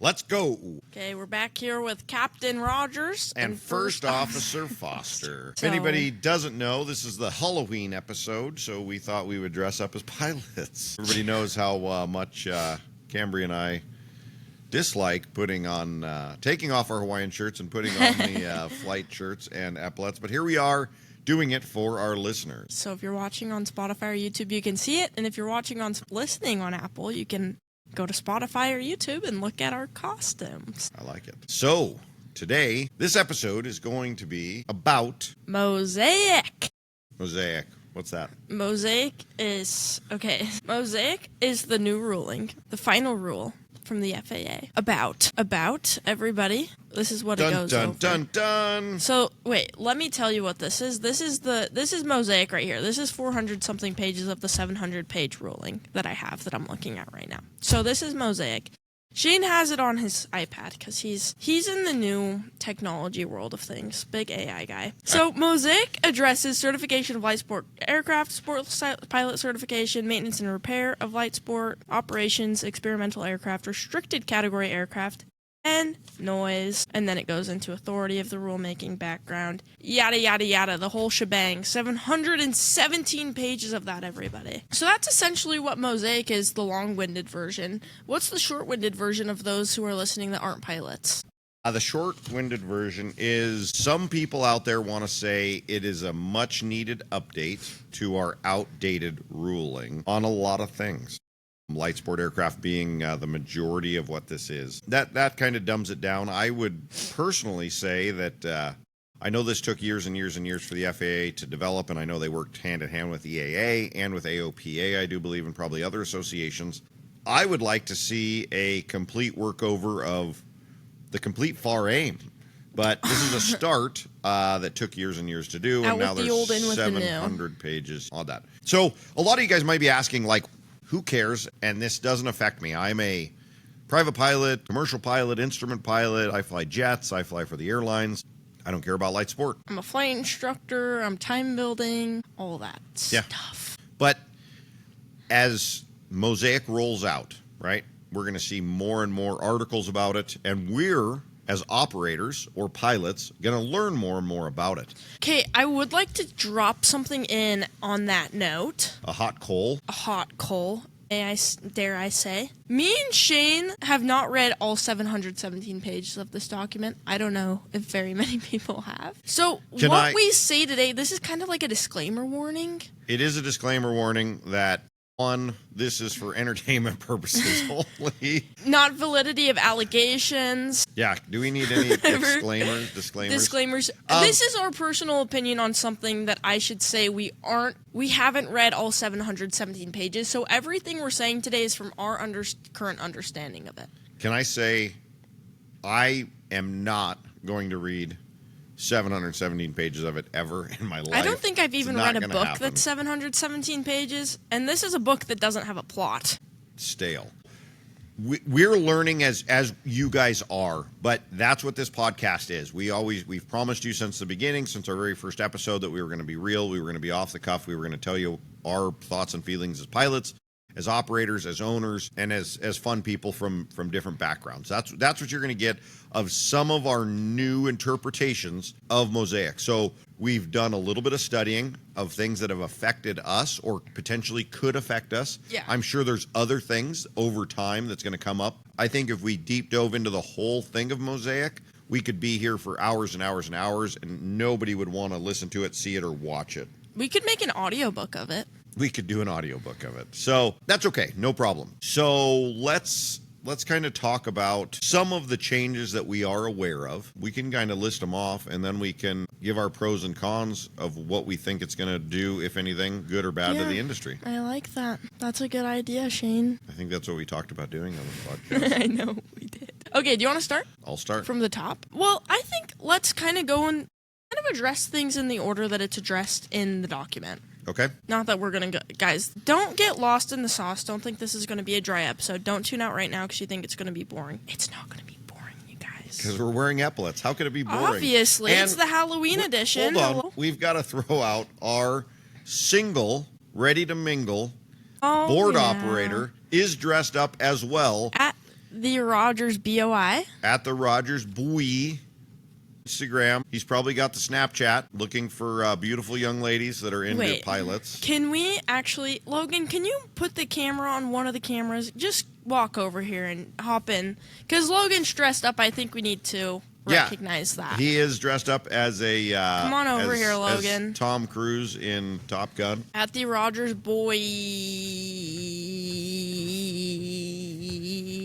Let's go. Okay, we're back here with Captain Rogers and First Officer Foster. If anybody doesn't know, this is the Halloween episode, so we thought we would dress up as pilots. Everybody knows how much Cambrie and I dislike putting on, taking off our Hawaiian shirts and putting on the flight shirts and epaulets, but here we are doing it for our listeners. So if you're watching on Spotify or YouTube, you can see it, and if you're listening on Apple, you can go to Spotify or YouTube and look at our costumes. I like it. So, today, this episode is going to be about Mosaic. Mosaic. What's that? Mosaic is the new ruling, the final rule from the FAA about everybody. This is what it goes over. Dun, dun, dun. So, wait, let me tell you what this is. This is Mosaic right here. This is 400-something pages of the 700-page ruling that I have that I'm looking at right now. So this is Mosaic. Shane has it on his iPad because he's in the new technology world of things. Big AI guy. So Mosaic addresses certification of light sport aircraft, sport pilot certification, maintenance and repair of light sport, operations, experimental aircraft, restricted category aircraft, and noise. And then it goes into authority of the rulemaking background. Yada, yada, yada. The whole shebang. 717 pages of that, everybody. So that's essentially what Mosaic is, the long-winded version. What's the short-winded version of those who are listening that aren't pilots? The short-winded version is some people out there want to say it is a much-needed update to our outdated ruling on a lot of things. Light sport aircraft being the majority of what this is. That kind of dumbs it down. I would personally say that I know this took years and years and years for the FAA to develop, and I know they worked hand in hand with EAA and with AOPA, I do believe, and probably other associations. I would like to see a complete workover of the complete FAR aim. But this is a start that took years and years to do, and now there's 700 pages on that. So a lot of you guys might be asking, like, who cares? And this doesn't affect me. I'm a private pilot, commercial pilot, instrument pilot. I fly jets. I fly for the airlines. I don't care about light sport. I'm a flight instructor. I'm time building, all that stuff. But as Mosaic rolls out, right, we're going to see more and more articles about it. And we're, as operators or pilots, going to learn more and more about it. Okay, I would like to drop something in on that note. A hot coal. Dare I say. Me and Shane have not read all 717 pages of this document. I don't know if very many people have. So we say today, this is kind of like a disclaimer warning. It is a disclaimer warning that, one, this is for entertainment purposes only. Not validity of allegations. Yeah, do we need any disclaimers? Disclaimers. This is our personal opinion on something that I should say we haven't read all 717 pages, so everything we're saying today is from our current understanding of it. Can I say, I am not going to read 717 pages of it ever in my life. I don't think I've even read a book that's 717 pages, and this is a book that doesn't have a plot. Stale. We're learning as you guys are, but that's what this podcast is. We've promised you since the beginning, since our very first episode, that we were going to be real, we were going to be off the cuff, we were going to tell you our thoughts and feelings as pilots, as operators, as owners, and as fun people from different backgrounds. That's what you're going to get of some of our new interpretations of Mosaic. So we've done a little bit of studying of things that have affected us or potentially could affect us. Yeah. I'm sure there's other things over time that's going to come up. I think if we deep dove into the whole thing of Mosaic, we could be here for hours and hours and hours, and nobody would want to listen to it, see it, or watch it. We could make an audiobook of it. We could do an audiobook of it. So that's okay. No problem. So let's kind of talk about some of the changes that we are aware of. We can kind of list them off, and then we can give our pros and cons of what we think it's going to do, if anything, good or bad to the industry. I like that. That's a good idea, Shane. I think that's what we talked about doing on this podcast. I know we did. Okay, do you want to start? I'll start. From the top? Well, I think let's kind of go and kind of address things in the order that it's addressed in the document. Okay. Not that we're going to go... Guys, don't get lost in the sauce. Don't think this is going to be a dry episode. Don't tune out right now because you think it's going to be boring. It's not going to be boring, you guys. Because we're wearing epaulets. How could it be boring? Obviously. And it's the Halloween edition. Hold on. We've got to throw out our single, ready-to-mingle board operator is dressed up as well the Rogers BOI. At the Rogers Buoy Instagram. He's probably got the Snapchat looking for beautiful young ladies that are into pilots. Can we actually, Logan, can you put the camera on one of the cameras? Just walk over here and hop in. Because Logan's dressed up. I think we need to recognize that. He is dressed up as a... Come on over here, Logan. As Tom Cruise in Top Gun. At the Rogers Boy.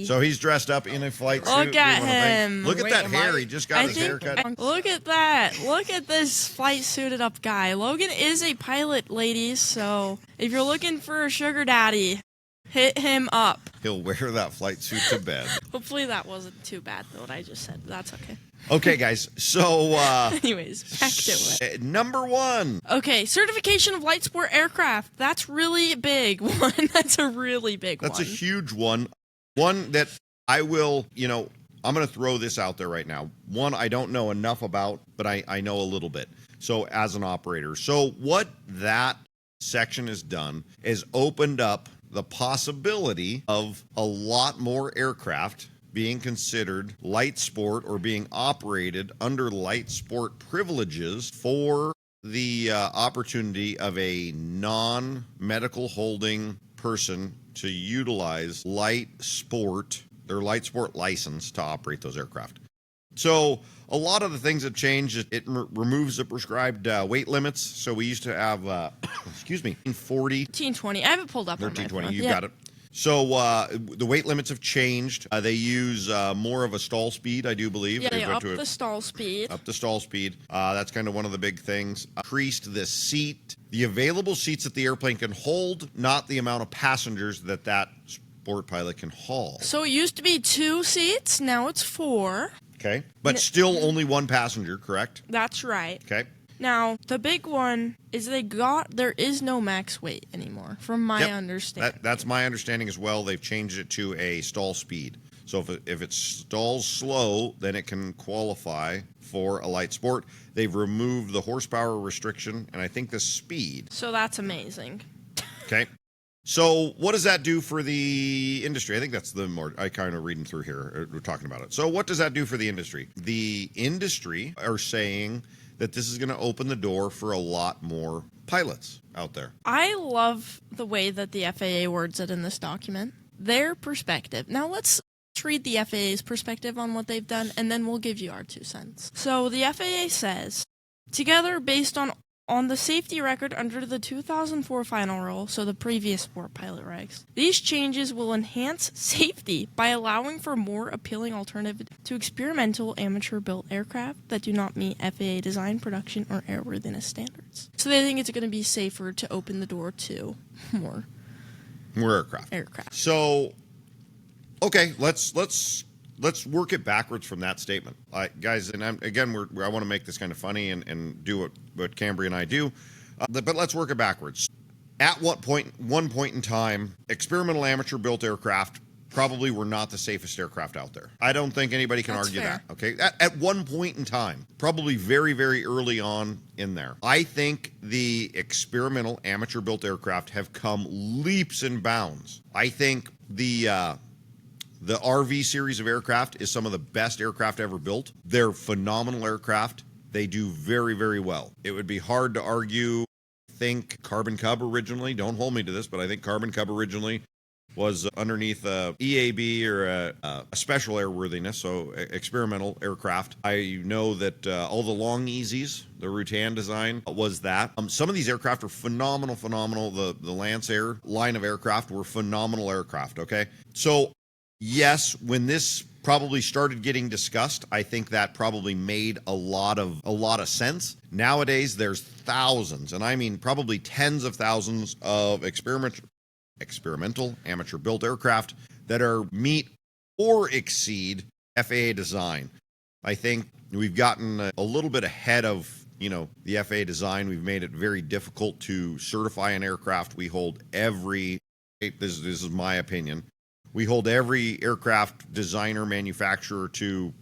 So he's dressed up in a flight suit. Look at him. Look at that hair. He just got his haircut. Look at that. Look at this flight suited up guy. Logan is a pilot, ladies. So if you're looking for a sugar daddy, hit him up. He'll wear that flight suit to bed. Hopefully that wasn't too bad, what I just said. That's okay. Okay, guys. So, anyways, back to it. Number 1. Okay, certification of light sport aircraft. That's really a big one. That's a really big one. That's a huge one. One that I will, I'm going to throw this out there right now. One I don't know enough about, but I know a little bit. So as an operator. So what that section has done is opened up the possibility of a lot more aircraft being considered light sport or being operated under light sport privileges for the opportunity of a non-medical holding person to utilize their light sport license to operate those aircraft. So a lot of the things that changed, it removes the prescribed weight limits. So we used to have, 40. 1320. I have it pulled up. 1320. You got it. So the weight limits have changed. They use more of a stall speed, I do believe. Yeah, the stall speed. Up the stall speed. That's kind of one of the big things. Increased the available seats that the airplane can hold, not the amount of passengers that sport pilot can haul. So it used to be 2 seats. Now it's 4. Okay. But still only 1 passenger, correct? That's right. Okay. Now, the big one is there is no max weight anymore, from my understanding. That's my understanding as well. They've changed it to a stall speed. So if it stalls slow, then it can qualify for a light sport. They've removed the horsepower restriction, and I think the speed. So that's amazing. Okay. So what does that do for the industry? I think that's the more I kind of reading through here. We're talking about it. So what does that do for the industry? The industry are saying that this is going to open the door for a lot more pilots out there. I love the way that the FAA words it in this document. Their perspective. Now let's read the FAA's perspective on what they've done, and then we'll give you our 2 cents. So the FAA says, together based on the safety record under the 2004 final rule, so the previous sport pilot regs, these changes will enhance safety by allowing for more appealing alternative to experimental amateur-built aircraft that do not meet FAA design, production, or airworthiness standards. So they think it's going to be safer to open the door to more aircraft. So, okay, let's work it backwards from that statement, guys. And I want to make this kind of funny and do what Cambrie and I do, but let's work it backwards. At one point in time, experimental amateur-built aircraft probably were not the safest aircraft out there. I don't think anybody can argue that. Okay, at one point in time, probably very, very early on in there, I think the experimental amateur-built aircraft have come leaps and bounds. I think the RV series of aircraft is some of the best aircraft ever built. They're phenomenal aircraft. They do very, very well. It would be hard to argue. I think Carbon Cub originally, don't hold me to this, but I think Carbon Cub originally was underneath a EAB or a special airworthiness, so experimental aircraft. I know that all the Long Easies, the Rutan design, was that. Some of these aircraft are phenomenal. The Lance Air line of aircraft were phenomenal aircraft, okay? So yes, when this probably started getting discussed, I think that probably made a lot of sense. Nowadays, there's thousands, and I mean probably tens of thousands of experimental amateur-built aircraft that meet or exceed FAA design. I think we've gotten a little bit ahead of the FAA design. We've made it very difficult to certify an aircraft. We hold this is my opinion. We hold every aircraft designer, manufacturer to,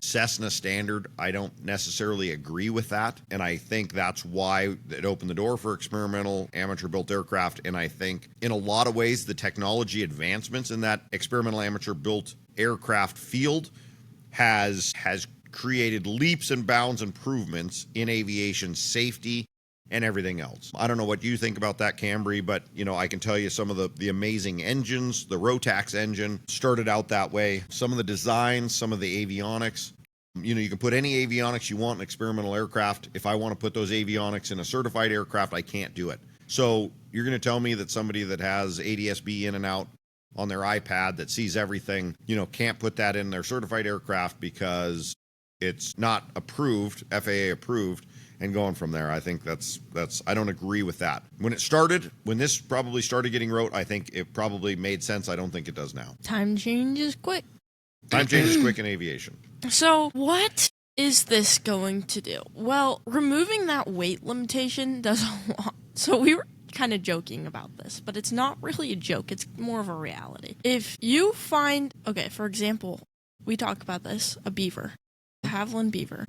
Cessna standard. I don't necessarily agree with that. And I think that's why it opened the door for experimental amateur-built aircraft. And I think in a lot of ways, the technology advancements in that experimental amateur-built aircraft field has created leaps and bounds improvements in aviation safety and everything else. I don't know what you think about that, Cambrie, but I can tell you some of the amazing engines. The Rotax engine started out that way. Some of the designs, some of the avionics. You can put any avionics you want in experimental aircraft. If I want to put those avionics in a certified aircraft, I can't do it. So you're going to tell me that somebody that has ADS-B in and out on their iPad that sees everything, can't put that in their certified aircraft because it's not approved, FAA approved, and going from there. I think that's I don't agree with that. When this probably started getting wrote, I think it probably made sense. I don't think it does now. Time changes quick. Time changes quick in aviation. So what is this going to do? Well, removing that weight limitation does a lot. So we were kind of joking about this, but it's not really a joke. It's more of a reality. If you find, for example, we talk about this, a beaver. Havilland Beaver.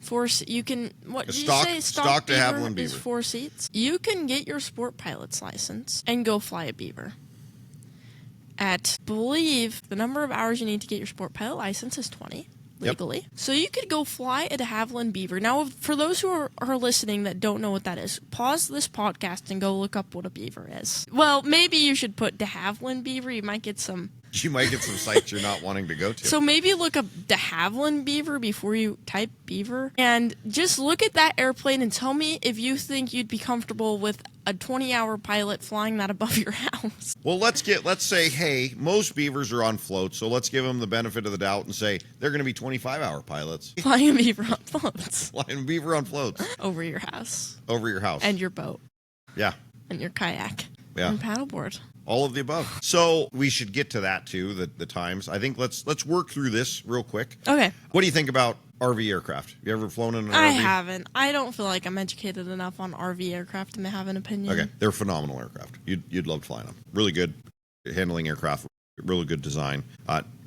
You can, what did you say? Stock to Havilland Beaver is 4 seats. You can get your sport pilot's license and go fly a Beaver. At, believe, the number of hours you need to get your sport pilot license is 20. Legally. Yep. So you could go fly at a Havilland Beaver. Now, for those who are listening that don't know what that is, pause this podcast and go look up what a beaver is. Well, maybe you should put de Havilland Beaver. You might get some sites you're not wanting to go to. So maybe look up de Havilland Beaver before you type beaver. And just look at that airplane and tell me if you think you'd be comfortable with a 20-hour pilot flying that above your house. Well, let's say, hey, most beavers are on floats, so let's give them the benefit of the doubt and say they're going to be 25-hour pilots. Flying a beaver on floats. Flying a beaver on floats. Over your house. And your boat. Yeah. And your kayak. Yeah. And paddleboard. All of the above. So we should get to that too, the times. I think let's work through this real quick. Okay. What do you think about RV aircraft? You ever flown in an RV? I haven't. I don't feel like I'm educated enough on RV aircraft to have an opinion. Okay. They're phenomenal aircraft. You'd love flying them. Really good handling aircraft. Really good design.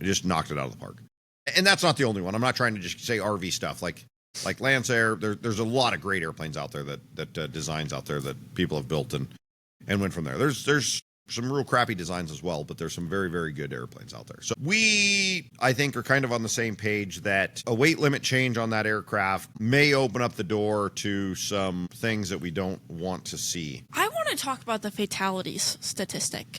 Just knocked it out of the park. And that's not the only one. I'm not trying to just say RV stuff. Like Lancer, there's a lot of great airplanes out there that designs out there that people have built and went from there. There's some real crappy designs as well, but there's some very, very good airplanes out there. So we, I think, are kind of on the same page that a weight limit change on that aircraft may open up the door to some things that we don't want to see. I want to talk about the fatalities statistic.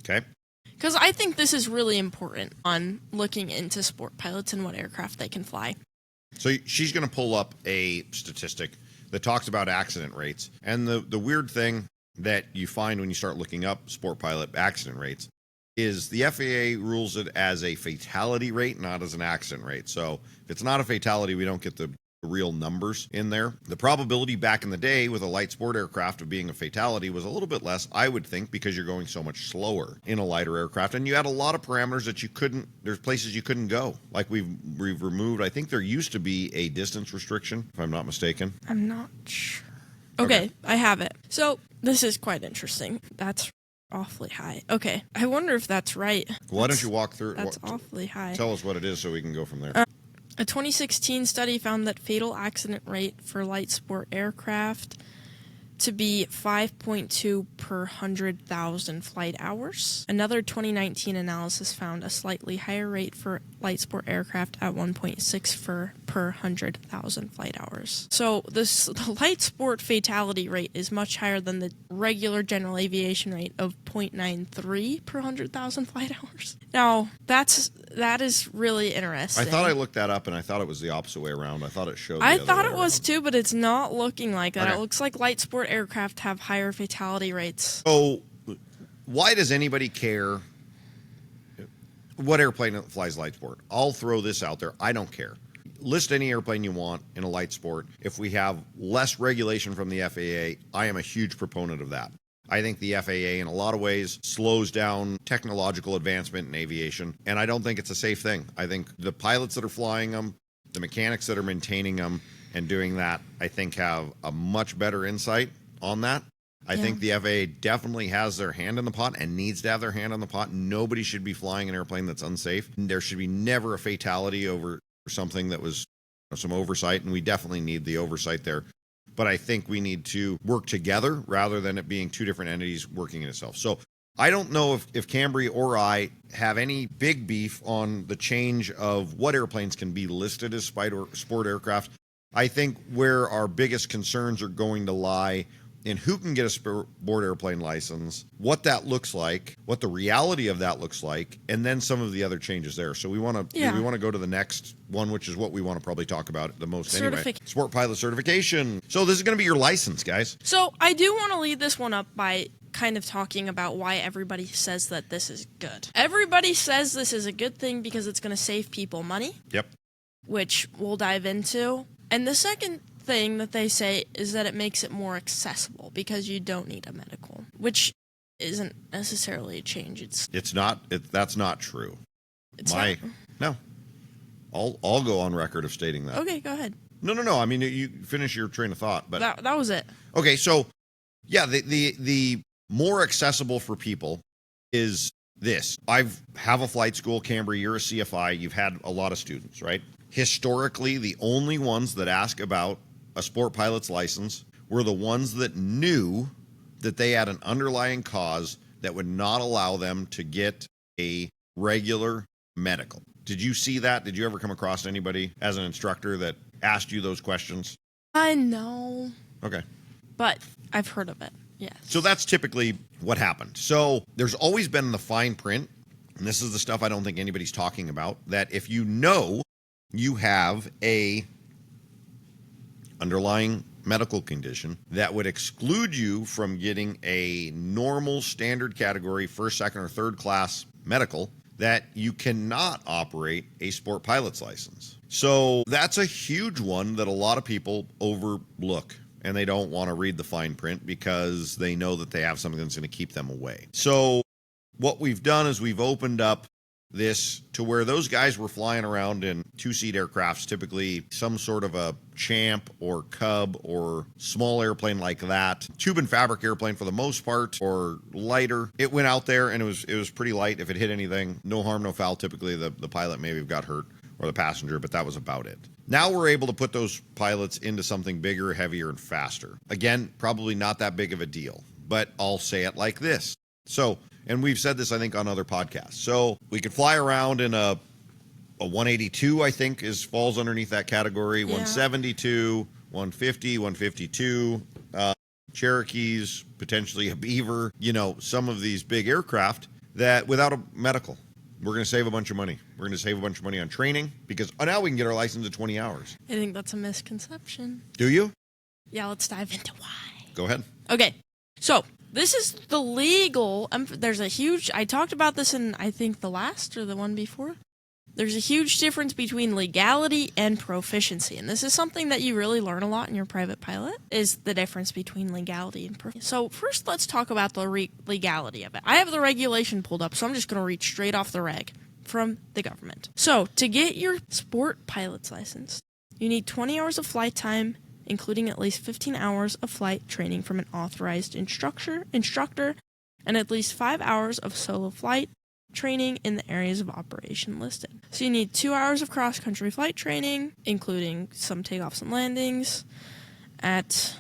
Okay. Because I think this is really important on looking into sport pilots and what aircraft they can fly. So she's going to pull up a statistic that talks about accident rates. And the weird thing that you find when you start looking up sport pilot accident rates is the FAA rules it as a fatality rate, not as an accident rate. So if it's not a fatality, we don't get the real numbers in there. The probability back in the day with a light sport aircraft of being a fatality was a little bit less, I would think, because you're going so much slower in a lighter aircraft. And you had a lot of parameters that there's places you couldn't go. Like we've removed, I think there used to be a distance restriction, if I'm not mistaken. I'm not sure. Okay, I have it. So this is quite interesting. That's awfully high. Okay, I wonder if that's right. Why don't you walk through it? That's awfully high. Tell us what it is so we can go from there. A 2016 study found that fatal accident rate for light sport aircraft to be 5.2 per 100,000 flight hours. Another 2019 analysis found a slightly higher rate for light sport aircraft at 1.6 per 100,000 flight hours. So the light sport fatality rate is much higher than the regular general aviation rate of 0.93 per 100,000 flight hours. Now, that is really interesting. I thought I looked that up, and I thought it was the opposite way around. I thought it showed I thought it was too, but it's not looking like that. Okay. It looks like light sport aircraft have higher fatality rates. So why does anybody care what airplane flies light sport? I'll throw this out there. I don't care. List any airplane you want in a light sport. If we have less regulation from the FAA, I am a huge proponent of that. I think the FAA, in a lot of ways, slows down technological advancement in aviation, and I don't think it's a safe thing. I think the pilots that are flying them, the mechanics that are maintaining them and doing that, I think have a much better insight on that. I think the FAA definitely has their hand in the pot and needs to have their hand on the pot. Nobody should be flying an airplane that's unsafe. There should be never a fatality over something that was some oversight, and we definitely need the oversight there. But I think we need to work together rather than it being two different entities working in itself. So I don't know if Cambrie or I have any big beef on the change of what airplanes can be listed as sport aircraft. I think where our biggest concerns are going to lie in who can get a sport airplane license, what that looks like, what the reality of that looks like, and then some of the other changes there. So we want to go to the next one, which is what we want to probably talk about the most anyway. Sport pilot certification. So this is going to be your license, guys. So I do want to lead this one up by kind of talking about why everybody says that this is good. Everybody says this is a good thing because it's going to save people money. Yep. Which we'll dive into. And the second thing that they say is that it makes it more accessible because you don't need a medical, which isn't necessarily a change. That's not true. No. I'll go on record of stating that. Okay, go ahead. No. I mean, you finish your train of thought, but that was it. Okay, so yeah, the more accessible for people is this. I have a flight school, Cambrie, you're a CFI, you've had a lot of students, right? Historically, the only ones that ask about a sport pilot's license were the ones that knew that they had an underlying cause that would not allow them to get a regular medical. Did you see that? Did you ever come across anybody as an instructor that asked you those questions? I know. Okay. But I've heard of it, yes. So that's typically what happened. So there's always been the fine print, and this is the stuff I don't think anybody's talking about, that if you know you have a underlying medical condition that would exclude you from getting a normal standard category first, second, or third class medical, that you cannot operate a sport pilot's license. So that's a huge one that a lot of people overlook, and they don't want to read the fine print because they know that they have something that's going to keep them away. So what we've done is we've opened up this to where those guys were flying around in two-seat aircrafts, typically some sort of a Champ or Cub or small airplane like that, tube and fabric airplane for the most part, or lighter. It went out there and it was pretty light. If it hit anything, no harm, no foul. Typically the pilot maybe got hurt or the passenger, but that was about it. Now we're able to put those pilots into something bigger, heavier, and faster. Again, probably not that big of a deal, but I'll say it like this. So, and we've said this, I think, on other podcasts. So we could fly around in a 182, I think, falls underneath that category. Yeah. 172, 150, 152, Cherokees, potentially a Beaver. Some of these big aircraft that without a medical, we're going to save a bunch of money. We're going to save a bunch of money on training because now we can get our license in 20 hours. I think that's a misconception. Do you? Yeah, let's dive into why. Go ahead. Okay, so this is the legal. There's a huge. I talked about this in, I think, the last or the one before. There's a huge difference between legality and proficiency, and this is something that you really learn a lot in your private pilot, is the difference between legality and proficiency. So first, let's talk about the legality of it. I have the regulation pulled up, so I'm just going to read straight off the reg from the government. So to get your sport pilot's license, you need 20 hours of flight time, including at least 15 hours of flight training from an authorized instructor, and at least 5 hours of solo flight training in the areas of operation listed. So you need 2 hours of cross-country flight training, including some takeoffs and landings at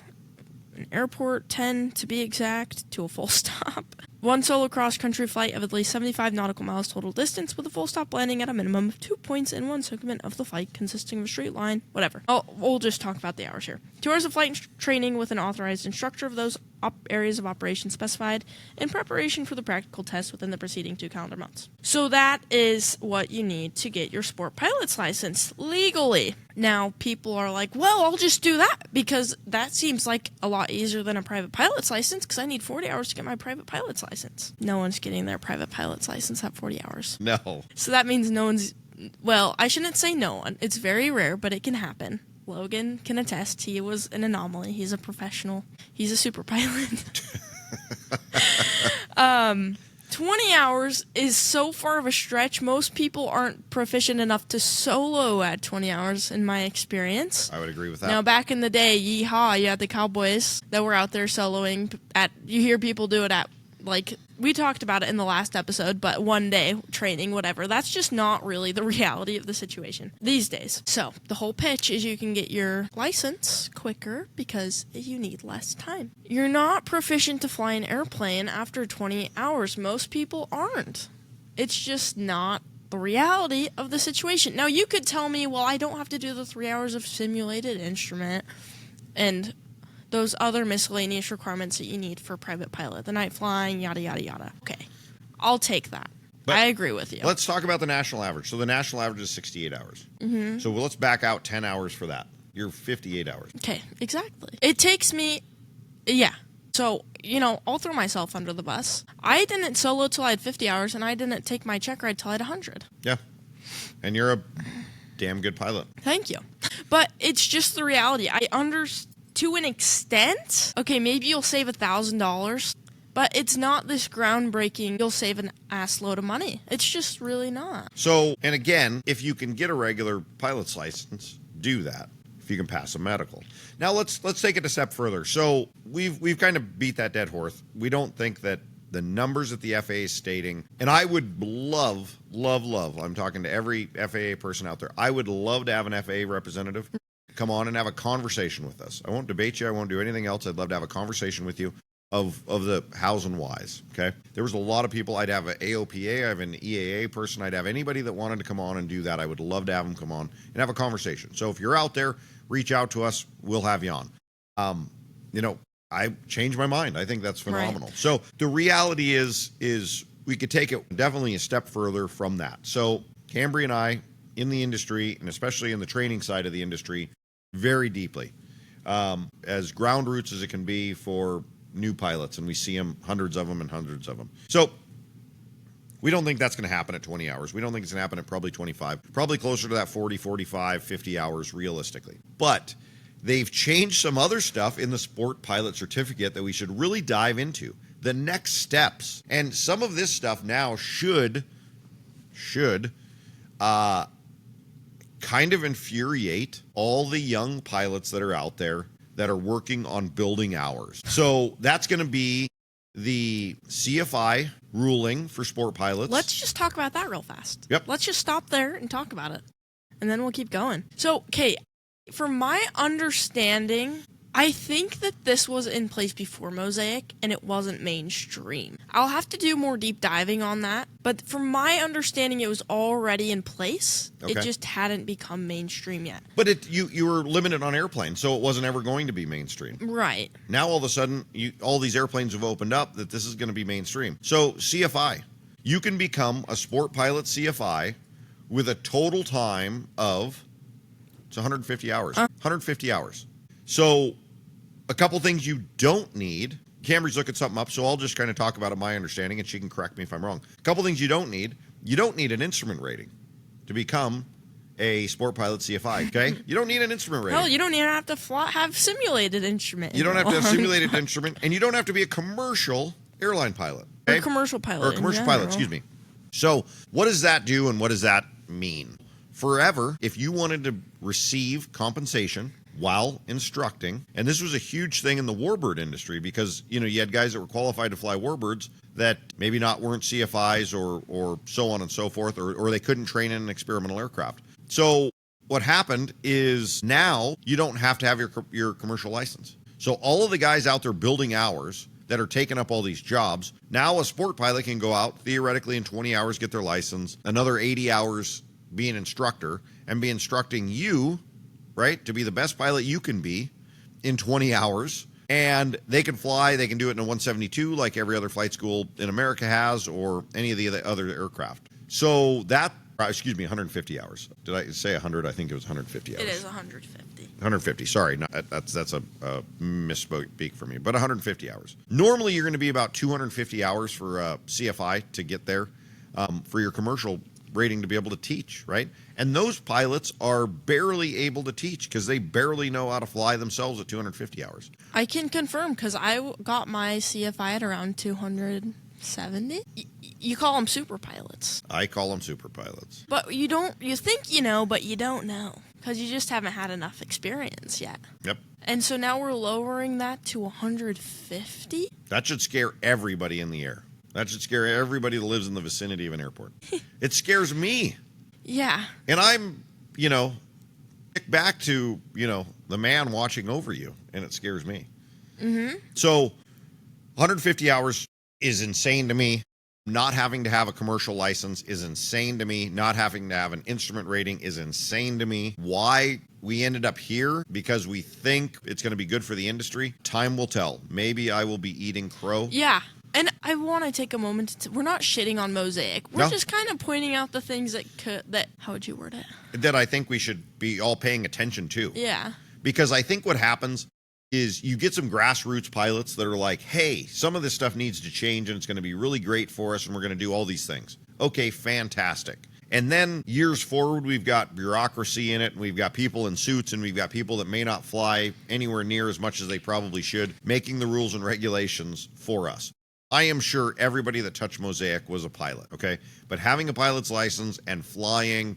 an airport, 10 to be exact, to a full stop. 1 solo cross-country flight of at least 75 nautical miles total distance with a full stop landing at a minimum of 2 points in one segment of the flight consisting of a straight line, whatever. We'll just talk about the hours here. 2 hours of flight training with an authorized instructor of those areas of operation specified in preparation for the practical test within the preceding 2 calendar months. So that is what you need to get your sport pilot's license legally. Now, people are like, well, I'll just do that because that seems like a lot easier than a private pilot's license because I need 40 hours to get my private pilot's license. No one's getting their private pilot's license at 40 hours. No. So that means no one's, well, I shouldn't say no one. It's very rare, but it can happen. Logan can attest. He was an anomaly. He's a professional. He's a super pilot. 20 hours is so far of a stretch. Most people aren't proficient enough to solo at 20 hours, in my experience. I would agree with that. Now, back in the day, yeehaw, you had the cowboys that were out there soloing. You hear people do it at like we talked about it in the last episode, but one day training, whatever, that's just not really the reality of the situation these days. So the whole pitch is you can get your license quicker because you need less time. You're not proficient to fly an airplane after 20 hours. Most people aren't. It's just not the reality of the situation. Now, you could tell me, well, I don't have to do the 3 hours of simulated instrument and those other miscellaneous requirements that you need for private pilot, the night flying, yada, yada, yada. Okay, I'll take that. But I agree with you. Let's talk about the national average. So the national average is 68 hours. Mm-hmm. So let's back out 10 hours for that. You're 58 hours. Okay, exactly. It takes me, yeah. So, I'll throw myself under the bus. I didn't solo till I had 50 hours, and I didn't take my check ride till I had 100. Yeah. And you're a damn good pilot. Thank you. But it's just the reality. I understand. To an extent, okay, maybe you'll save $1,000, but it's not this groundbreaking, you'll save an ass load of money. It's just really not. So, and again, if you can get a regular pilot's license, do that. If you can pass a medical. Now let's take it a step further. So we've kind of beat that dead horse. We don't think that the numbers that the FAA is stating, and I would love, I'm talking to every FAA person out there, I would love to have an FAA representative come on and have a conversation with us. I won't debate you. I won't do anything else. I'd love to have a conversation with you of the hows and whys, okay? There was a lot of people. I'd have an AOPA. I have an EAA person. I'd have anybody that wanted to come on and do that. I would love to have them come on and have a conversation. So if you're out there, reach out to us. We'll have you on. I changed my mind. I think that's phenomenal. Right. So the reality is we could take it definitely a step further from that. So Cambrie and I, in the industry, and especially in the training side of the industry, very deeply, as ground roots as it can be for new pilots, and we see them, hundreds of them. So we don't think that's going to happen at 20 hours. We don't think it's going to happen at probably 25, probably closer to that 40, 45, 50 hours realistically. But they've changed some other stuff in the sport pilot certificate that we should really dive into. The next steps. And some of this stuff now should kind of infuriate all the young pilots that are out there that are working on building hours. So that's going to be the CFI ruling for sport pilots. Let's just talk about that real fast. Yep. Let's just stop there and talk about it, and then we'll keep going. So, okay, from my understanding, I think that this was in place before Mosaic, and it wasn't mainstream. I'll have to do more deep diving on that, but from my understanding, it was already in place. Okay. It just hadn't become mainstream yet. But you were limited on airplanes, so it wasn't ever going to be mainstream. Right. Now, all of a sudden, all these airplanes have opened up that this is going to be mainstream. So, CFI. You can become a sport pilot CFI with a total time of, it's 150 hours. 150 hours. So, a couple things you don't need. Cambrie's looking something up, so I'll just kind of talk about it, my understanding, and she can correct me if I'm wrong. A couple things you don't need. You don't need an instrument rating to become a sport pilot CFI, okay? You don't need an instrument rating. Hell, you don't even have to have simulated instrument. You don't have to have simulated instrument, and you don't have to be a commercial airline pilot. Okay? Or commercial pilot. Or a commercial pilot, excuse me. So what does that do, and what does that mean? Forever, if you wanted to receive compensation while instructing, and this was a huge thing in the warbird industry because, you had guys that were qualified to fly warbirds that maybe weren't CFIs or so on and so forth, or they couldn't train in an experimental aircraft. So what happened is now you don't have to have your commercial license. So all of the guys out there building hours that are taking up all these jobs, now a sport pilot can go out theoretically in 20 hours, get their license, another 80 hours be an instructor, and be instructing you, right, to be the best pilot you can be in 20 hours. And they can fly, they can do it in a 172 like every other flight school in America has, or any of the other aircraft. So that, 150 hours. Did I say 100? I think it was 150 hours. It is 150. 150, sorry. That's a misspeak for me, but 150 hours. Normally, you're going to be about 250 hours for CFI to get there for your commercial rating to be able to teach, right? And those pilots are barely able to teach because they barely know how to fly themselves at 250 hours. I can confirm because I got my CFI at around 270. You call them super pilots. I call them super pilots. But you think you know, but you don't know. because you just haven't had enough experience yet. Yep. And so now we're lowering that to 150? That should scare everybody in the air. That should scare everybody that lives in the vicinity of an airport. It scares me. Yeah. And I'm, back to, the man watching over you, and it scares me. Mm-hmm. So 150 hours is insane to me. Not having to have a commercial license is insane to me. Not having to have an instrument rating is insane to me. Why we ended up here? Because we think it's going to be good for the industry. Time will tell. Maybe I will be eating crow. Yeah. And I want to take a moment to, we're not shitting on Mosaic. We're just kind of pointing out the things that how would you word it? That I think we should be all paying attention to. Yeah. Because I think what happens is you get some grassroots pilots that are like, hey, some of this stuff needs to change and it's going to be really great for us and we're going to do all these things. Okay, fantastic. And then years forward, we've got bureaucracy in it, and we've got people in suits, and we've got people that may not fly anywhere near as much as they probably should, making the rules and regulations for us. I am sure everybody that touched Mosaic was a pilot, okay? But having a pilot's license and flying,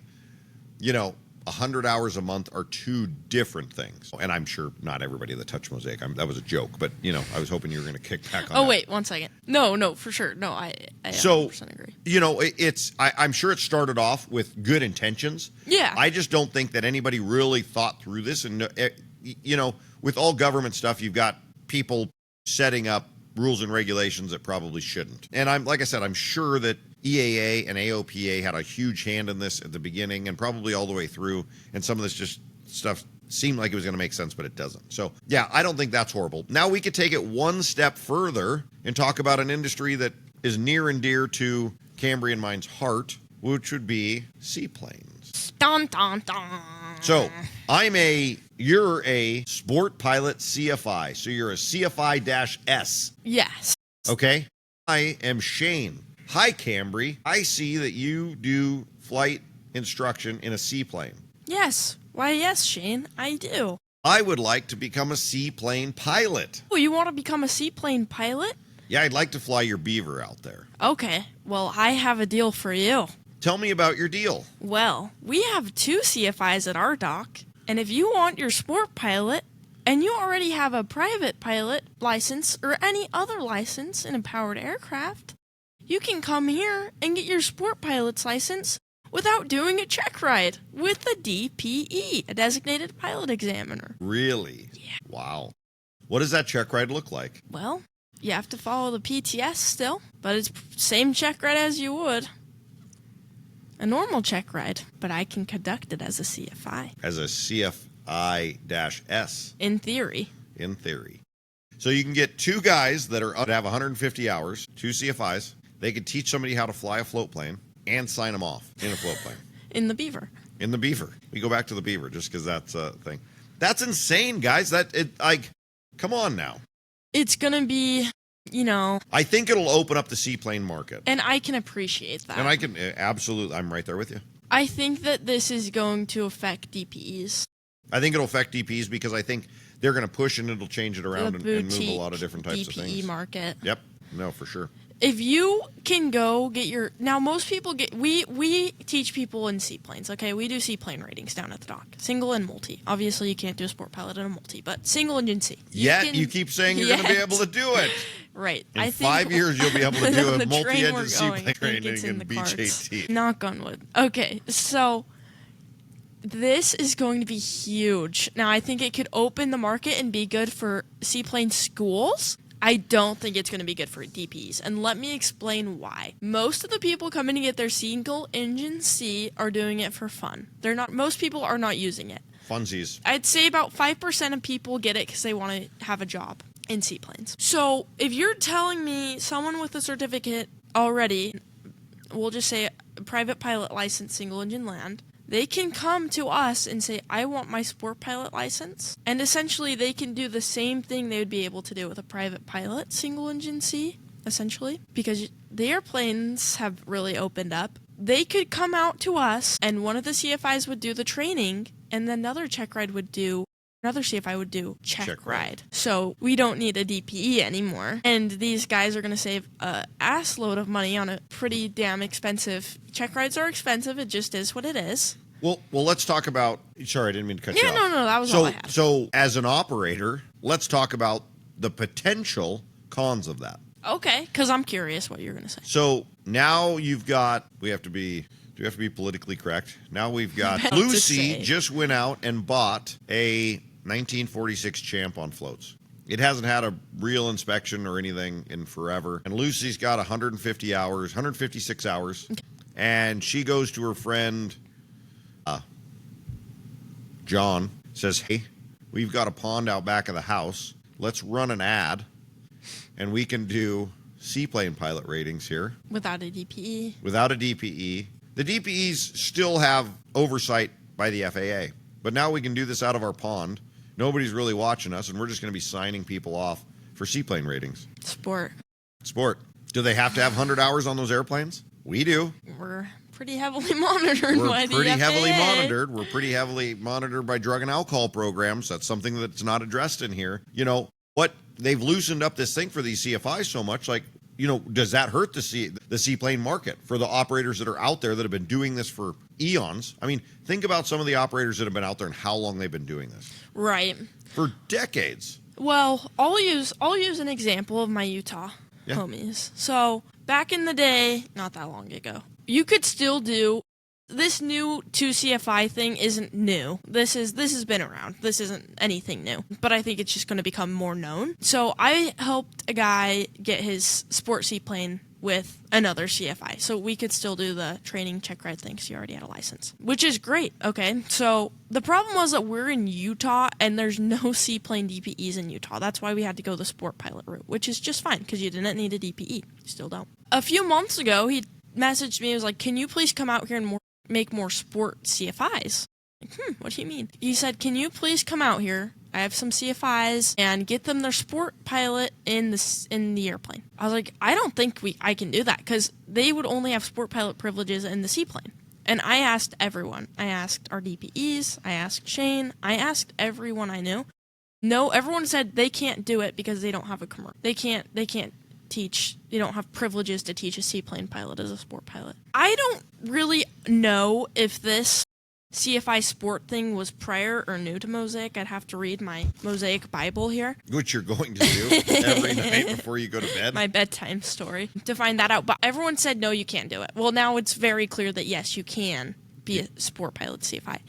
100 hours a month are two different things. And I'm sure not everybody that touched Mosaic. That was a joke, but, I was hoping you were going to kick back on that. Oh, wait, 1 second. No, for sure. No, I 100% agree. I'm sure it started off with good intentions. Yeah. I just don't think that anybody really thought through this. And, with all government stuff, you've got people setting up rules and regulations that probably shouldn't. And I'm sure that EAA and AOPA had a huge hand in this at the beginning and probably all the way through. And some of this just stuff seemed like it was going to make sense, but it doesn't. So, yeah, I don't think that's horrible. Now we could take it one step further and talk about an industry that is near and dear to Cambrie and mine's heart, which would be seaplanes. Dun, dun, dun. So, you're a sport pilot CFI. So you're a CFI-S. Yes. Okay? I am Shane. Hi, Cambrie. I see that you do flight instruction in a seaplane. Yes. Why, yes, Shane, I do. I would like to become a seaplane pilot. Oh, you want to become a seaplane pilot? Yeah, I'd like to fly your Beaver out there. Okay. Well, I have a deal for you. Tell me about your deal. Well, we have 2 CFIs at our dock, and if you want your sport pilot, and you already have a private pilot license or any other license in a powered aircraft, you can come here and get your sport pilot's license without doing a check ride with the DPE, a designated pilot examiner. Really? Yeah. Wow. What does that check ride look like? Well, you have to follow the PTS still, but it's same check ride as you would a normal check ride, but I can conduct it as a CFI. As a CFI-S. In theory. In theory. So you can get 2 guys that have 150 hours, 2 CFIs. They could teach somebody how to fly a float plane and sign them off in a float plane. In the Beaver. In the Beaver. We go back to the Beaver just because that's a thing. That's insane, guys. Come on now. It's going to be, I think it'll open up the seaplane market. And I can appreciate that. And I can, absolutely, I'm right there with you. I think that this is going to affect DPEs. I think it'll affect DPs because I think they're going to push and it'll change it around and move a lot of different types of things. DPE market. Yep. No, for sure. If you can go get your... Now, most people get... We teach people in seaplanes, okay? We do seaplane ratings down at the dock. Single and multi. Obviously, you can't do a sport pilot in a multi, but single engine C. You keep saying you're going to be able to do it. Right. In 5 years, you'll be able to do a multi-engine seaplane rating in Beach 18. Knock on wood. Okay, so... This is going to be huge. Now, I think it could open the market and be good for seaplane schools. I don't think it's going to be good for DPs, and let me explain why. Most of the people coming to get their single engine C are doing it for fun. Most people are not using it. Funsies. I'd say about 5% of people get it because they want to have a job in seaplanes. So if you're telling me someone with a certificate already, we'll just say a private pilot license, single engine land, they can come to us and say, I want my sport pilot license. And essentially, they can do the same thing they would be able to do with a private pilot, single engine C, essentially. Because the airplanes have really opened up. They could come out to us, and one of the CFIs would do the training, and then another CFI would do check ride. So we don't need a DPE anymore. And these guys are going to save a ass load of money on a pretty damn expensive... Check rides are expensive. It just is what it is. Well, let's talk about. Sorry, I didn't mean to cut you Yeah, off. no, that was all I had. So, as an operator, let's talk about the potential cons of that. Okay, because I'm curious what you're going to say. So now you've got. Do we have to be politically correct? Now we've got About to Lucy say. just went out and bought a 1946 Champ on floats. It hasn't had a real inspection or anything in forever. And Lucy's got 150 hours, 156 hours. Okay. And she goes to her friend, John, says, hey, we've got a pond out back of the house. Let's run an ad, and we can do seaplane pilot ratings here. Without a DPE. Without a DPE. The DPEs still have oversight by the FAA. But now we can do this out of our pond. Nobody's really watching us, and we're just going to be signing people off for seaplane ratings. Sport. Do they have to have 100 hours on those airplanes? We do. We're pretty heavily monitored by the pretty FAA. heavily monitored. We're pretty heavily monitored by drug and alcohol programs. That's something that's not addressed in here. You know, what they've loosened up this thing for these CFIs so much, like, you know, does that hurt the seaplane market for the operators that are out there that have been doing this for eons? I mean, think about some of the operators that have been out there and how long they've been doing this. Right. For decades. Well, I'll use an example of my Utah homies. So back in the day, not that long ago, you could still do this new 2CFI thing. Isn't new. This has been around. This isn't anything new, but I think it's just going to become more known. So I helped a guy get his sport seaplane with another CFI, so we could still do the training check ride thing because he already had a license, which is great. Okay, so the problem was that we're in Utah and there's no seaplane DPEs in Utah. That's why we had to go the sport pilot route, which is just fine because you didn't need a DPE. You still don't. A few months ago, he messaged me. He was like, "Can you please come out here and make more sport CFIs?" Like, what do you mean? He said, "Can you please come out here? I have some CFIs and get them their sport pilot in the airplane." I was like, I don't think I can do that because they would only have sport pilot privileges in the seaplane. And I asked everyone. I asked our DPEs. I asked Shane. I asked everyone I knew. No, everyone said they can't do it because they don't have a commercial. They can't teach. They don't have privileges to teach a seaplane pilot as a sport pilot. I don't really know if this CFI sport thing was prior or new to Mosaic. I'd have to read my Mosaic Bible here. Which you're going to do every night before you go to bed. My bedtime story to find that out. But everyone said, no, you can't do it. Well, now it's very clear that, yes, you can be a sport pilot CFI.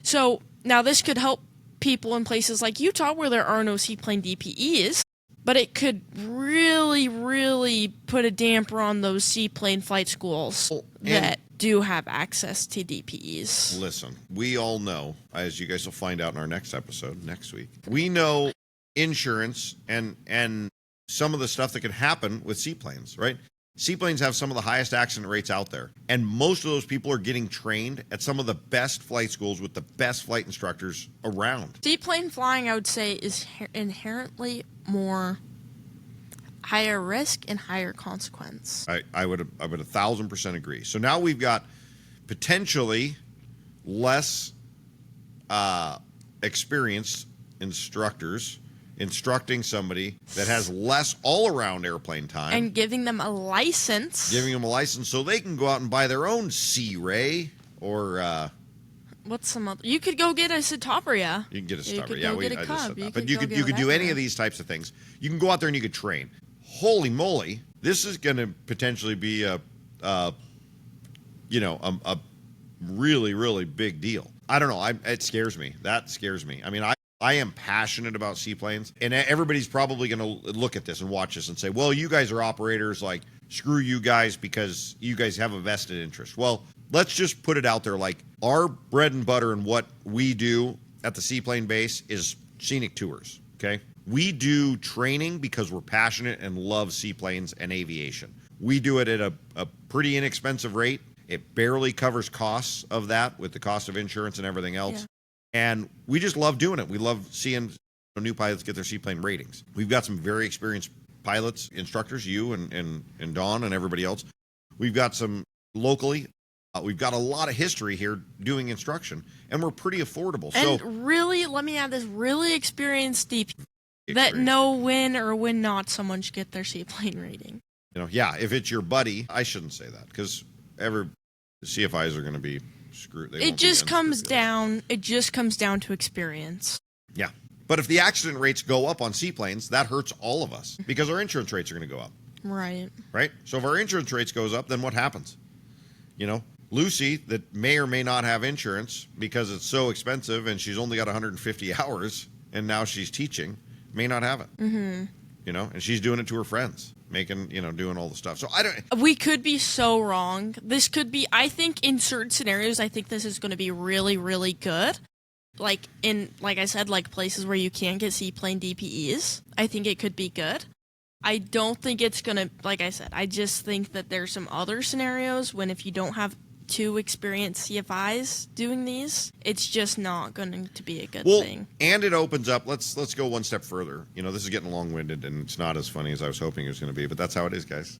So now this could help people in places like Utah where there are no seaplane DPEs. But it could really, really put a damper on those seaplane flight schools that do have access to DPEs. Listen, we all know, as you guys will find out in our next episode next week, we know insurance and some of the stuff that can happen with seaplanes, right? Seaplanes have some of the highest accident rates out there. And most of those people are getting trained at some of the best flight schools with the best flight instructors around. Seaplane flying, I would say, is inherently more higher risk and higher consequence. I would 1,000% agree. So now we've got potentially less experienced instructors instructing somebody that has less all-around airplane time. And giving them a license. So they can go out and buy their own Sea Ray or... what's some other... You could go get a Citabria. You can get a Citabria. You could Yeah, go get a I just Cub. said that. You But could you go could get you could do any whatever. of these types of things. You can go out there and you could train. Holy moly, this is going to potentially be a really, really big deal. I don't know. It scares me. That scares me. I mean, I am passionate about seaplanes, and everybody's probably going to look at this and watch this and say, well, you guys are operators, like, screw you guys because you guys have a vested interest. Well, let's just put it out there, like, our bread and butter and what we do at the seaplane base is scenic tours, okay? We do training because we're passionate and love seaplanes and aviation. We do it at a pretty inexpensive rate. It barely covers costs of that with the cost of insurance and everything else. Yeah. And we just love doing it. We love seeing new pilots get their seaplane ratings. We've got some very experienced pilots, instructors, you and Dawn and everybody else. We've got some locally. We've got a lot of history here doing instruction, and we're pretty affordable. And really, let me add this, really experienced DP that know when or when not someone should get their seaplane rating. Yeah, if it's your buddy, I shouldn't say that because CFIs are going to be screwed. It just comes down to experience. Yeah. But if the accident rates go up on seaplanes, that hurts all of us because our insurance rates are going to go up. Right. Right? So if our insurance rates goes up, then what happens? You know, Lucy, that may or may not have insurance because it's so expensive and she's only got 150 hours and now she's teaching, may not have it. Mm-hmm. You know, and she's doing it to her friends, doing all the stuff. So I don't. We could be so wrong. This could be, I think in certain scenarios, I think this is going to be really, really good. Like I said, like places where you can't get seaplane DPEs, I think it could be good. I don't think it's going to, like I said, I just think that there's some other scenarios when if you don't have 2 experienced CFIs doing these, it's just not going to be a good thing. And it opens up, let's go one step further. You know, this is getting long-winded and it's not as funny as I was hoping it was going to be, but that's how it is, guys.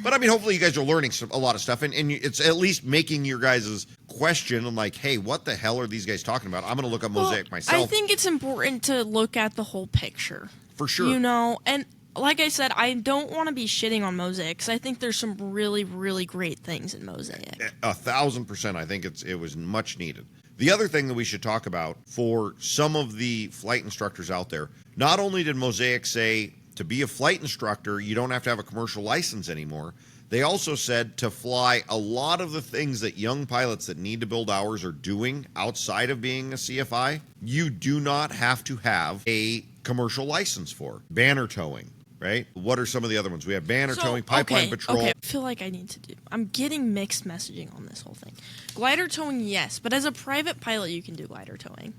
But I mean, hopefully you guys are learning a lot of stuff, and it's at least making your guys' question and like, hey, what the hell are these guys talking about? I'm going to look up Mosaic myself. I think it's important to look at the whole picture. For sure. You know, and like I said, I don't want to be shitting on Mosaic because I think there's some really, really great things in Mosaic. 1,000%. I think it was much needed. The other thing that we should talk about for some of the flight instructors out there, not only did Mosaic say to be a flight instructor, you don't have to have a commercial license anymore. They also said to fly a lot of the things that young pilots that need to build hours are doing outside of being a CFI, you do not have to have a commercial license for. Banner towing, right? What are some of the other ones? We have banner towing, pipeline patrol. Okay, I feel like I need to do. I'm getting mixed messaging on this whole thing. Glider towing, yes, but as a private pilot, you can do glider towing.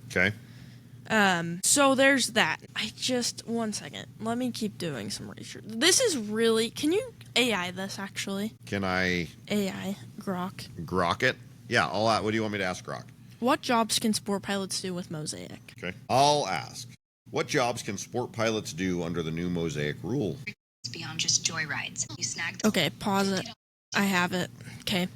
Okay. So there's that. One second. Let me keep doing some research. This is really, can you AI this actually? Can I? AI, Grok. Grok it? Yeah, what do you want me to ask Grok? What jobs can sport pilots do with Mosaic? Okay. I'll ask. What jobs can sport pilots do under the new Mosaic rule? Beyond just joyrides. You snagged. Okay, pause it. I have it. Okay.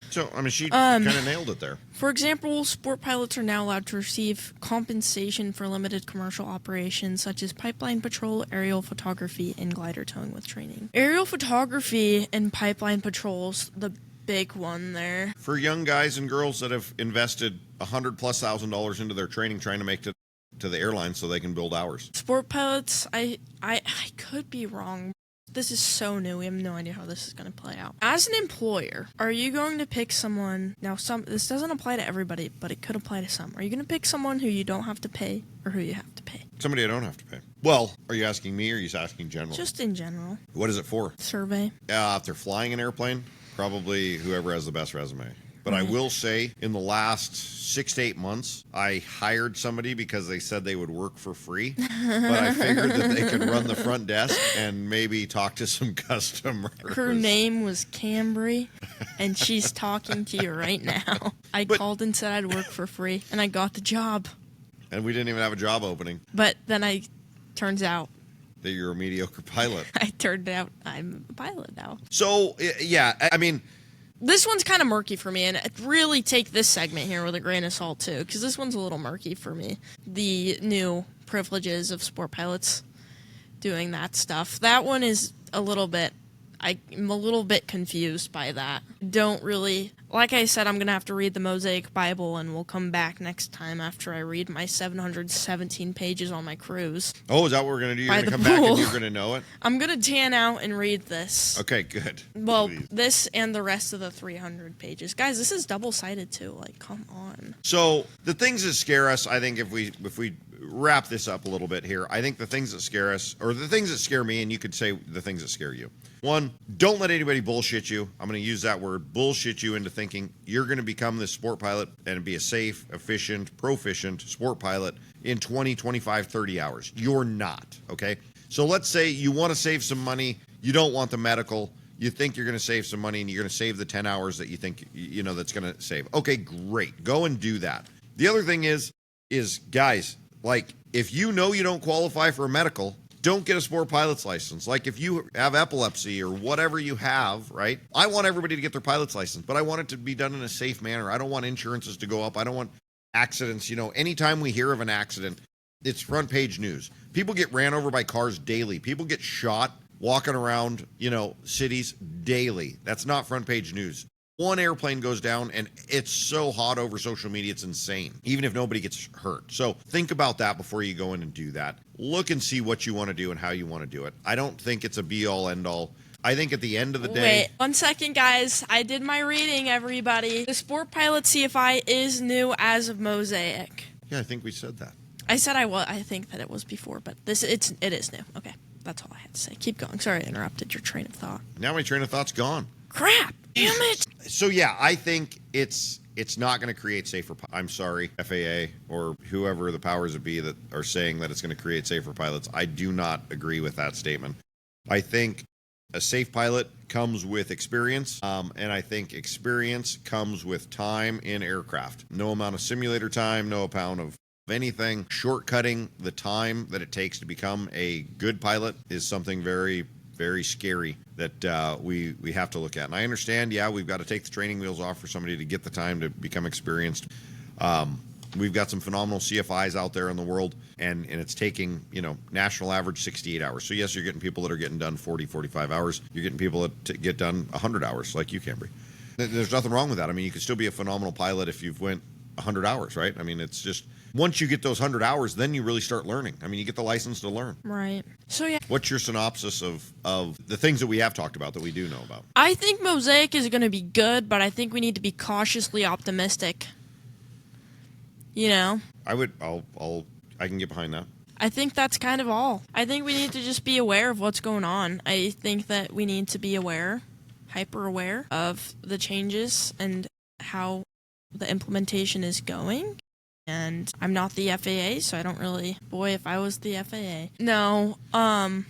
So, I mean, she kind of nailed it there. For example, sport pilots are now allowed to receive compensation for limited commercial operations such as pipeline patrol, aerial photography, and glider towing with training. Aerial photography and pipeline patrols, the big one there. For young guys and girls that have invested $100,000+ into their training trying to make it to the airline so they can build hours. Sport pilots, I could be wrong. This is so new. We have no idea how this is going to play out. As an employer, are you going to pick someone... Now, this doesn't apply to everybody, but it could apply to some. Are you going to pick someone who you don't have to pay or who you have to pay? Somebody I don't have to pay. Well, are you asking me or are you asking general? Just in general. What is it for? Survey. If they're flying an airplane, probably whoever has the best resume. But I will say, in the last 6 to 8 months, I hired somebody because they said they would work for free. But I figured that they could run the front desk and maybe talk to some customers. Her name was Cambrie, and she's talking to you right now. I called and said I'd work for free, and I got the job. And we didn't even have a job opening. But then turns out that you're a mediocre pilot. I turned out I'm a pilot now. So, yeah, I mean... This one's kind of murky for me, and really take this segment here with a grain of salt, too, because this one's a little murky for me. The new privileges of sport pilots doing that stuff. That one is a little bit... I'm a little bit confused by that. Don't really... Like I said, I'm going to have to read the Mosaic Bible, and we'll come back next time after I read my 717 pages on my cruise. Oh, is that what we're going to do? You're going to come back and you're going to know it? I'm going to tan out and read this. Okay, good. Well, Please. This and the rest of the 300 pages. Guys, this is double-sided, too. Like, come on. So, the things that scare us, I think if we wrap this up a little bit here, I think the things that scare us, or the things that scare me, and you could say the things that scare you. One, don't let anybody bullshit you. I'm going to use that word, bullshit you into thinking you're going to become this sport pilot and be a safe, efficient, proficient sport pilot in 20, 25, 30 hours. You're not, okay? So let's say you want to save some money. You don't want the medical. You think you're going to save some money and you're going to save the 10 hours that you think, that's going to save. Okay, great. Go and do that. The other thing is guys, like, if you know you don't qualify for a medical, don't get a sport pilot's license. Like, if you have epilepsy or whatever you have, right? I want everybody to get their pilot's license, but I want it to be done in a safe manner. I don't want insurances to go up. I don't want accidents. Anytime we hear of an accident, it's front page news. People get ran over by cars daily. People get shot walking around, cities daily. That's not front page news. One airplane goes down and it's so hot over social media, it's insane, even if nobody gets hurt. So think about that before you go in and do that. Look and see what you want to do and how you want to do it. I don't think it's a be-all, end-all. I think at the end of the day... Wait, 1 second, guys. I did my reading, everybody. The Sport Pilot CFI is new as of Mosaic. Yeah, I think we said that. I said I think that it was before, but it is new. Okay, that's all I had to say. Keep going. Sorry I interrupted your train of thought. Now my train of thought's gone. Crap! Damn it! So yeah, I think it's not going to create safer. I'm sorry, FAA or whoever the powers that be that are saying that it's going to create safer pilots. I do not agree with that statement. I think a safe pilot comes with experience, and I think experience comes with time in aircraft. No amount of simulator time, no amount of anything. Shortcutting the time that it takes to become a good pilot is something very, very scary that we have to look at. And I understand, yeah, we've got to take the training wheels off for somebody to get the time to become experienced. We've got some phenomenal CFIs out there in the world, and it's taking, national average 68 hours. So yes, you're getting people that are getting done 40, 45 hours. You're getting people that get done 100 hours, like you, Cambrie. There's nothing wrong with that. I mean, you can still be a phenomenal pilot if you've went 100 hours, right? I mean, it's just... Once you get those 100 hours, then you really start learning. I mean, you get the license to learn. Right. So, yeah. What's your synopsis of the things that we have talked about that we do know about? I think Mosaic is going to be good, but I think we need to be cautiously optimistic. I can get behind that. I think that's kind of all. I think we need to just be aware of what's going on. I think that we need to be aware, hyper aware of the changes and how the implementation is going. And I'm not the FAA, so I don't really... Boy, if I was the FAA. No,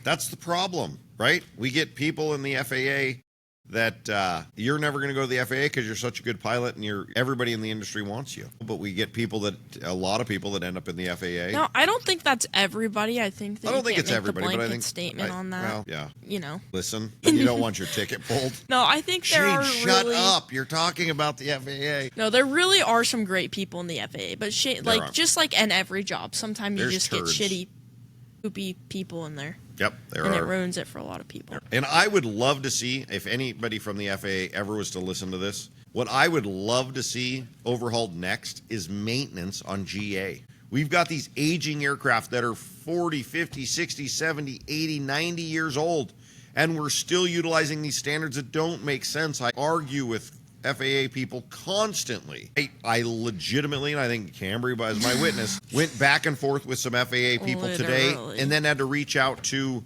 That's the problem, right? We get people in the FAA that you're never going to go to the FAA because you're such a good pilot and everybody in the industry wants you. But we get a lot of people that end up in the FAA. No, I don't think that's everybody. I think that I don't think it's everybody, but I think statement on that. Well, yeah. Listen, you don't want your ticket pulled. No, I think there are shut up! You're talking about the FAA. No, there really are some great people in the FAA, but just like in every job, sometimes you just turds. get shitty, poopy people in there. Yep, and it ruins it for a lot of people. And I would love to see, if anybody from the FAA ever was to listen to this, what I would love to see overhauled next is maintenance on GA. We've got these aging aircraft that are 40, 50, 60, 70, 80, 90 years old, and we're still utilizing these standards that don't make sense. I argue with FAA people constantly. I legitimately, and I think Cambrie as my witness, went back and forth with some FAA people today, and then had to reach out to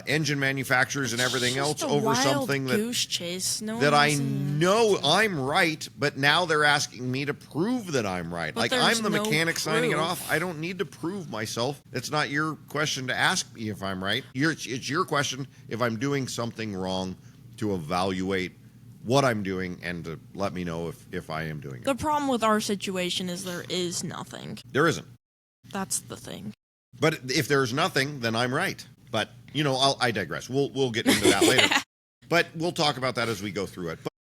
engine manufacturers and everything else over something that I know I'm right, but now they're asking me to prove that I'm right. But like I'm the mechanic signing it off. I don't need to prove myself. It's not your question to ask me if I'm right. It's your question if I'm doing something wrong to evaluate what I'm doing and to let me know if I am doing it. The problem with our situation is there is nothing. There isn't. That's the thing. But if there's nothing, then I'm right. But, I digress. We'll get into that later. But we'll talk about that as we go through it. But,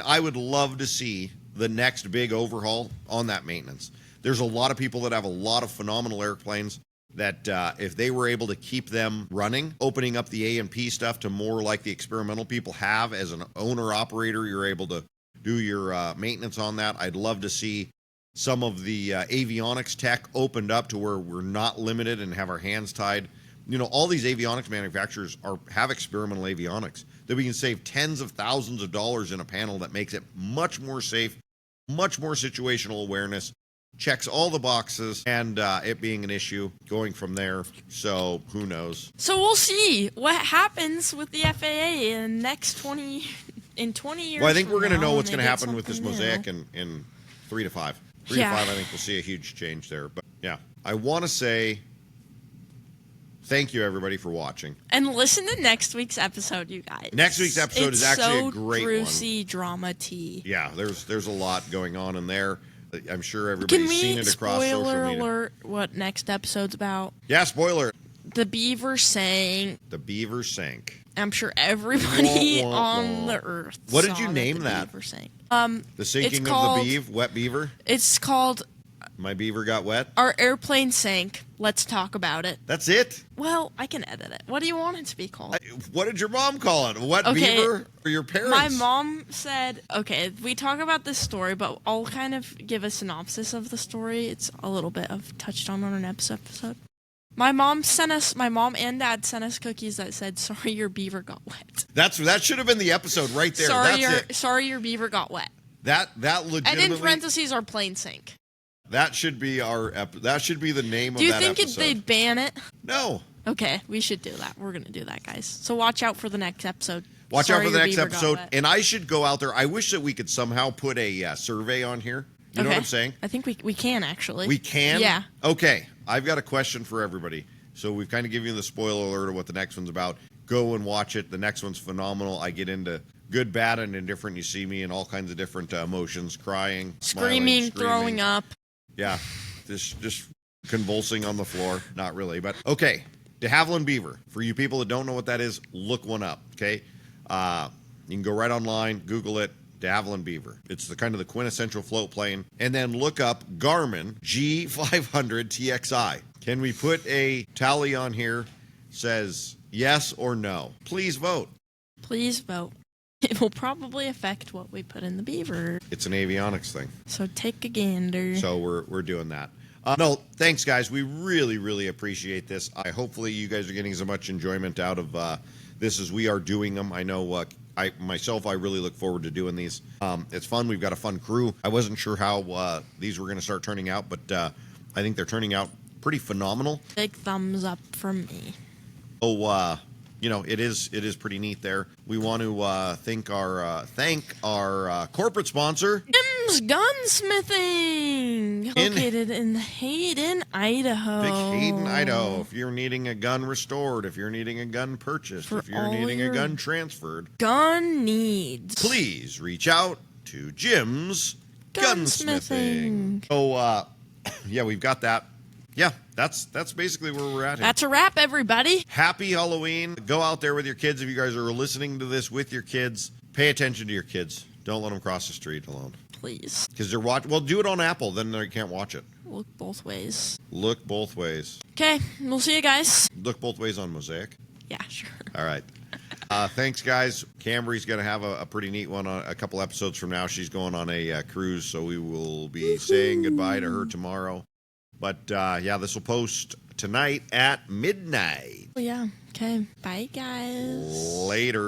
I would love to see the next big overhaul on that maintenance. There's a lot of people that have a lot of phenomenal airplanes that if they were able to keep them running, opening up the A&P stuff to more like the experimental people have as an owner-operator, you're able to do your maintenance on that. I'd love to see some of the avionics tech opened up to where we're not limited and have our hands tied. All these avionics manufacturers have experimental avionics that we can save tens of thousands of dollars in a panel that makes it much more safe, much more situational awareness, checks all the boxes, and it being an issue going from there. So who knows? So we'll see what happens with the FAA in next 20 years. Well, I think we're going to know what's going to happen with this Mosaic in 3 to 5. 3 to 5, I think we'll see a huge change there. But yeah, I want to say thank you, everybody, for watching. And listen to next week's episode, you guys. Next week's episode is actually a great one. It's so juicy drama tea. Yeah, there's a lot going on in there. I'm sure everybody's seen it across social media. Can we spoiler alert what next episode's about? Yeah, spoiler. The beaver sank. The beaver sank. I'm sure everybody on the earth. What did you name that? Beaver sank. The sinking of the wet beaver? It's called My beaver got wet. Our airplane sank. Let's talk about it. That's it? Well, I can edit it. What do you want it to be called? What did your mom call it? A wet Okay, beaver or your parents? My mom said, okay, we talk about this story, but I'll kind of give a synopsis of the story. It's a little bit of touched on an episode. My mom and dad sent us cookies that said, sorry, your beaver got wet. That should have been the episode right there. Sorry, your beaver got wet. That legitimately. And in parentheses, our plane sank. That should be that should be the name of Do you that think episode. they'd ban it? No. Okay, we should do that. We're going to do that, guys. So watch out for the next episode. Watch Sorry, out for the your next beaver got episode. wet. And I should go out there. I wish that we could somehow put a survey on here. You know what I'm saying? I think we can, actually. We can? Yeah. Okay. I've got a question for everybody. So we've kind of given you the spoiler alert of what the next one's about. Go and watch it. The next one's phenomenal. I get into good, bad, and indifferent. You see me in all kinds of different emotions, crying, Screaming, smiling, throwing up. Yeah. Just convulsing on the floor. Not really, but okay. De Havilland Beaver. For you people that don't know what that is, look one up, okay? You can go right online, Google it, De Havilland Beaver. It's the kind of the quintessential float plane. And then look up Garmin G500 TXI. Can we put a tally on here? Says yes or no. Please vote. Please vote. It will probably affect what we put in the beaver. It's an avionics thing. So take a gander. So we're doing that. No, thanks, guys. We really, really appreciate this. Hopefully you guys are getting as much enjoyment out of this as we are doing them. I know I really look forward to doing these. It's fun. We've got a fun crew. I wasn't sure how these were going to start turning out, but I think they're turning out pretty phenomenal. Big thumbs up from me. Oh, it is pretty neat there. We want to thank our corporate sponsor, Jim's Gunsmithing, located in Hayden, Idaho. Big Hayden, Idaho. If you're needing a gun restored, if you're needing a gun purchased, if you're needing a gun transferred, gun needs, please reach out to Jim's Gunsmithing. So, yeah, we've got that. Yeah, that's basically where we're at here. That's a wrap, everybody. Happy Halloween. Go out there with your kids. If you guys are listening to this with your kids, pay attention to your kids. Don't let them cross the street alone. Please. Because they're watching. Well, do it on Apple. Then they can't watch it. Look both ways. Look both ways. Okay, we'll see you guys. Look both ways on Mosaic. Yeah, sure. All right. Thanks, guys. Cambrie's going to have a pretty neat one on a couple episodes from now. She's going on a cruise, so we will be saying goodbye to her tomorrow. But, yeah, this will post tonight at midnight. Oh, yeah. Okay. Bye, guys. Later.